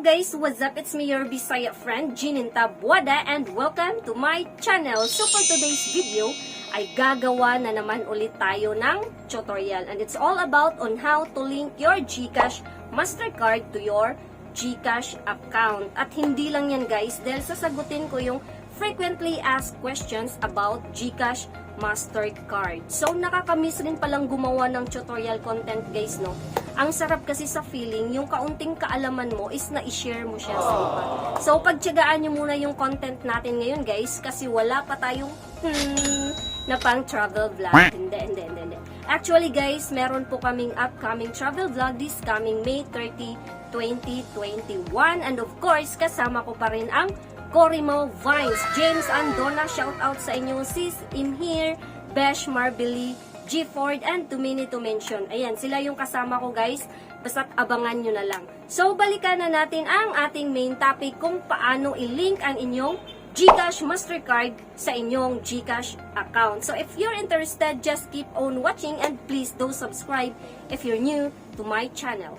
Hello guys, what's up? It's me, your Bisaya friend, J-Nyn and welcome to my channel. So for today's video, ay gagawa na naman ulit tayo ng tutorial. And it's all about on how to link your Gcash Mastercard to your Gcash account. At hindi lang yan guys, dahil sasagutin ko yung frequently asked questions about Gcash Mastercard. So, nakakamiss rin palang gumawa ng tutorial content guys, no? Ang sarap kasi sa feeling, yung kaunting kaalaman mo is na i-share mo siya sa iba. So, pagtiyagaan nyo muna yung content natin ngayon guys, kasi wala pa tayong na pang travel vlog. Hindi. Actually guys, meron po kaming upcoming travel vlog this coming May 30, 2021. And of course, kasama ko pa rin ang Corimo Vines, James Andona, shout out sa inyo, sis in here, Besh Marbili, G Ford, and too many to mention. Ayan, sila yung kasama ko guys, basta't abangan nyo na lang. So, balikan na natin ang ating main topic kung paano i-link ang inyong Gcash Mastercard sa inyong Gcash account. So, if you're interested, just keep on watching and please do subscribe if you're new to my channel.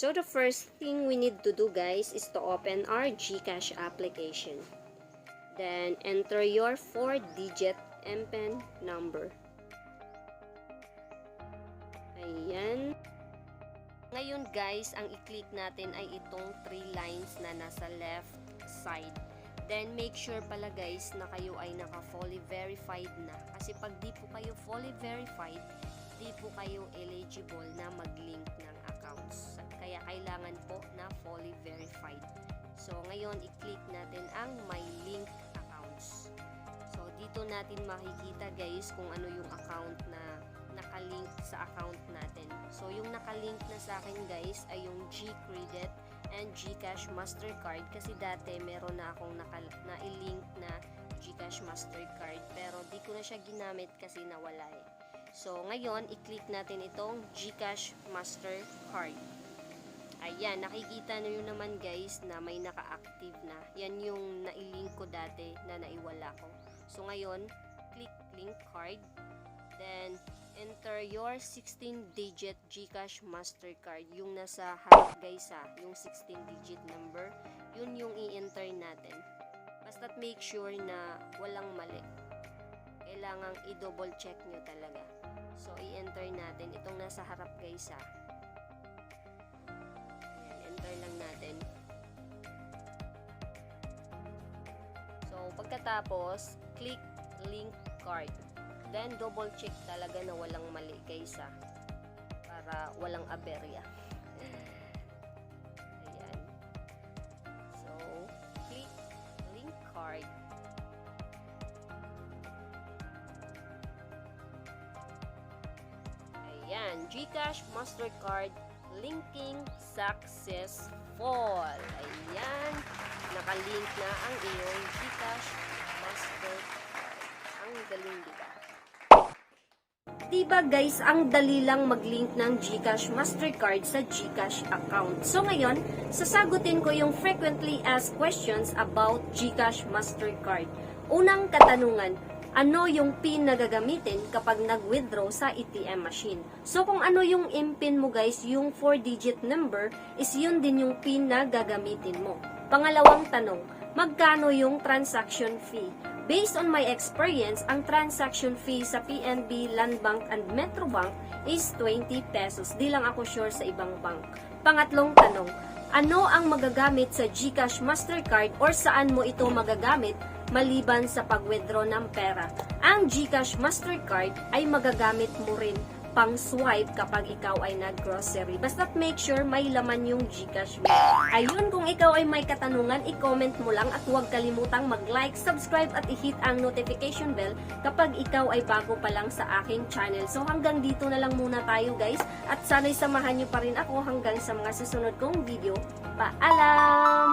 So the first thing we need to do guys is to open our Gcash application. Then enter your 4-digit MPIN number. Ayan. Ngayon guys, ang i-click natin ay itong 3 lines na nasa left side. Then make sure pala guys na kayo ay naka-fully verified na. Kasi pag di po kayo fully verified, di po kayo eligible na mag-link ng accounts. Kaya kailangan po na fully verified. So, ngayon, i-click natin ang My Link Accounts. So, dito natin makikita guys kung ano yung account na nakalink sa account natin. So, yung nakalink na sa akin guys ay yung G-Credit and Gcash Mastercard. Kasi dati meron na akong na-link na Gcash Mastercard. Pero di ko na siya ginamit kasi nawala eh. So, ngayon, i-click natin itong Gcash Mastercard. Ayan, nakikita nyo naman guys na may naka-active na. Yan yung na-link ko dati na naiwala ko. So, ngayon, click link card. Then, enter your 16-digit Gcash Mastercard. Yung nasa harap guys yung 16-digit number. Yun yung i-enter natin. Basta't make sure na walang mali. Kailangang i-double check nyo talaga. So, i-enter natin. Itong nasa harap guys Ayan, enter lang natin. So, pagkatapos, click link card. Then, double check talaga na walang mali guys para walang aberya. Ayan. So, click link card. Ayan, Gcash Mastercard linking successful. Ayan, nakalink na ang iyong Gcash Mastercard. Ang galing, diba? Diba guys, ang dali lang mag-link ng Gcash Mastercard sa Gcash account. So ngayon, sasagutin ko yung frequently asked questions about Gcash Mastercard. Unang katanungan, ano yung PIN na gagamitin kapag nag-withdraw sa ATM machine? So, kung ano yung MPIN mo guys, yung 4-digit number, is yun din yung PIN na gagamitin mo. Pangalawang tanong, magkano yung transaction fee? Based on my experience, ang transaction fee sa PNB, Landbank, and Metrobank is 20 pesos. Di lang ako sure sa ibang bank. Pangatlong tanong, ano ang magagamit sa Gcash Mastercard or saan mo ito magagamit maliban sa pag-withdraw ng pera? Ang Gcash Mastercard ay magagamit mo rin pang swipe kapag ikaw ay nag-grocery. Basta't make sure may laman yung Gcash mo. Ayun, kung ikaw ay may katanungan, i-comment mo lang at huwag kalimutang mag-like, subscribe at i-hit ang notification bell kapag ikaw ay bago pa lang sa aking channel. So hanggang dito na lang muna tayo guys at sana'y samahan nyo pa rin ako hanggang sa mga susunod kong video. Paalam!